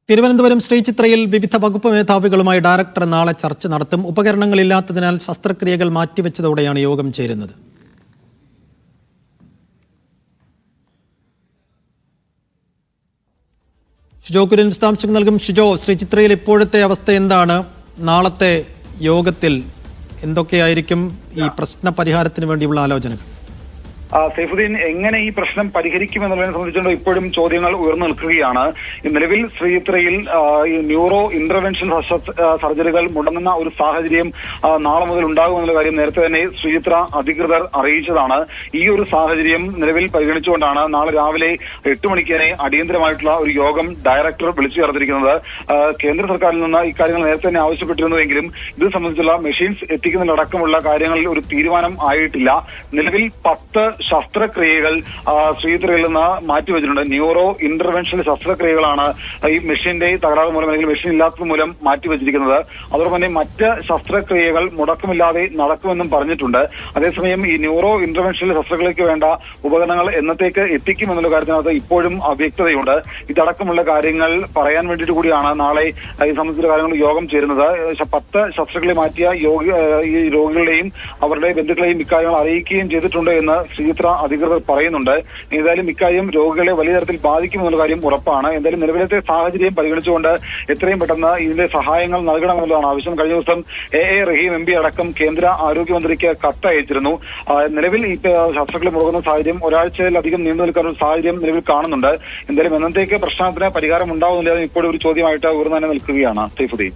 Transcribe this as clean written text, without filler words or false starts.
തിരുവനന്തപുരം ശ്രീചിത്രയിൽ വിവിധ വകുപ്പ് മേധാവികളുമായി ഡയറക്ടർ നാളെ ചർച്ച നടത്തും. ഉപകരണങ്ങളില്ലാത്തതിനാൽ ശസ്ത്രക്രിയകൾ മാറ്റിവെച്ചതോടെയാണ് യോഗം ചേരുന്നത്. ഷിജോ കുര്യൻ വിശദാംശങ്ങൾ നൽകും. ഷിജോ, ശ്രീചിത്രയിൽ ഇപ്പോഴത്തെ അവസ്ഥ എന്താണ്? നാളത്തെ യോഗത്തിൽ എന്തൊക്കെയായിരിക്കും ഈ പ്രശ്ന പരിഹാരത്തിന് വേണ്ടിയുള്ള ആലോചനകൾ? സൈഫുദ്ദീൻ, എങ്ങനെ ഈ പ്രശ്നം പരിഹരിക്കുമെന്നുള്ളതിനെ സംബന്ധിച്ചുകൊണ്ട് ഇപ്പോഴും ചോദ്യങ്ങൾ ഉയർന്നു നിൽക്കുകയാണ്. നിലവിൽ ശ്രീചിത്രയിൽ ന്യൂറോ ഇന്റർവെൻഷൻ സർജറികൾ മുടങ്ങുന്ന ഒരു സാഹചര്യം നാളെ മുതൽ ഉണ്ടാകുമെന്നുള്ള കാര്യം നേരത്തെ തന്നെ ശ്രീചിത്ര അധികൃതർ അറിയിച്ചതാണ്. ഈ ഒരു സാഹചര്യം നിലവിൽ പരിഗണിച്ചുകൊണ്ടാണ് നാളെ രാവിലെ 8 മണിക്ക് തന്നെ അടിയന്തരമായിട്ടുള്ള ഒരു യോഗം ഡയറക്ടർ വിളിച്ചു ചേർത്തിരിക്കുന്നത്. കേന്ദ്ര സർക്കാരിൽ നിന്ന് ഇക്കാര്യങ്ങൾ നേരത്തെ തന്നെ ആവശ്യപ്പെട്ടിരുന്നുവെങ്കിലും ഇത് സംബന്ധിച്ചുള്ള മെഷീൻസ് എത്തിക്കുന്നതിലടക്കമുള്ള കാര്യങ്ങളിൽ ഒരു തീരുമാനം ആയിട്ടില്ല. നിലവിൽ 10 ശസ്ത്രക്രിയകൾ ശ്രീചിത്രയിൽ നിന്ന് മാറ്റിവെച്ചിട്ടുണ്ട്. ന്യൂറോ ഇന്റർവെൻഷൻ ശസ്ത്രക്രിയകളാണ് ഈ മെഷീന്റെ തകരാറ് മൂലം അല്ലെങ്കിൽ മെഷീൻ ഇല്ലാത്തത് മൂലം മാറ്റിവെച്ചിരിക്കുന്നത്. അതോടൊപ്പം തന്നെ മറ്റ് ശസ്ത്രക്രിയകൾ മുടക്കമില്ലാതെ നടക്കുമെന്നും പറഞ്ഞിട്ടുണ്ട്. അതേസമയം ഈ ന്യൂറോ ഇന്റർവെൻഷൻ ശസ്ത്രക്രിയയ്ക്ക് വേണ്ട ഉപകരണങ്ങൾ എന്നത്തേക്ക് എത്തിക്കുമെന്നുള്ള കാര്യത്തിനകത്ത് ഇപ്പോഴും അവ്യക്തതയുണ്ട്. ഇതടക്കമുള്ള കാര്യങ്ങൾ പറയാൻ വേണ്ടിയിട്ട് കൂടിയാണ് നാളെ ഈ സംബന്ധിച്ച കാര്യങ്ങൾ യോഗം ചേരുന്നത്. 10 ശസ്ത്രക്രിയ മാറ്റിയ ഈ രോഗികളെയും അവരുടെ ബന്ധുക്കളെയും ഇക്കാര്യങ്ങൾ അറിയിക്കുകയും ചെയ്തിട്ടുണ്ട് എന്ന് ശ്രീചിത്ര അധികൃതർ പറയുന്നുണ്ട്. ഏതായാലും ഇക്കാര്യം രോഗികളെ വലിയ തരത്തിൽ ബാധിക്കുമെന്നുള്ള കാര്യം ഉറപ്പാണ്. എന്തായാലും നിലവിലത്തെ സാഹചര്യം പരിഗണിച്ചുകൊണ്ട് എത്രയും പെട്ടെന്ന് ഇതിന്റെ സഹായങ്ങൾ നൽകണമെന്നുള്ളതാണ് ആവശ്യം. കഴിഞ്ഞ ദിവസം എ റഹീം MP അടക്കം കേന്ദ്ര ആരോഗ്യമന്ത്രിക്ക് കത്തയച്ചിരുന്നു. നിലവിൽ ഈ ശസ്ത്രക്രിയ മുടങ്ങുന്ന സാഹചര്യം ഒരാഴ്ചയിലധികം നീണ്ടു നിൽക്കുന്ന ഒരു സാഹചര്യം നിലവിൽ കാണുന്നുണ്ട്. എന്തായാലും എന്നത്തേക്ക് പ്രശ്നത്തിന് പരിഹാരം ഉണ്ടാവുന്നില്ല ഇപ്പോഴും ഒരു ചോദ്യമായിട്ട് ഉയർന്നു തന്നെ നിൽക്കുകയാണ്. സൈഫുദ്ദീൻ.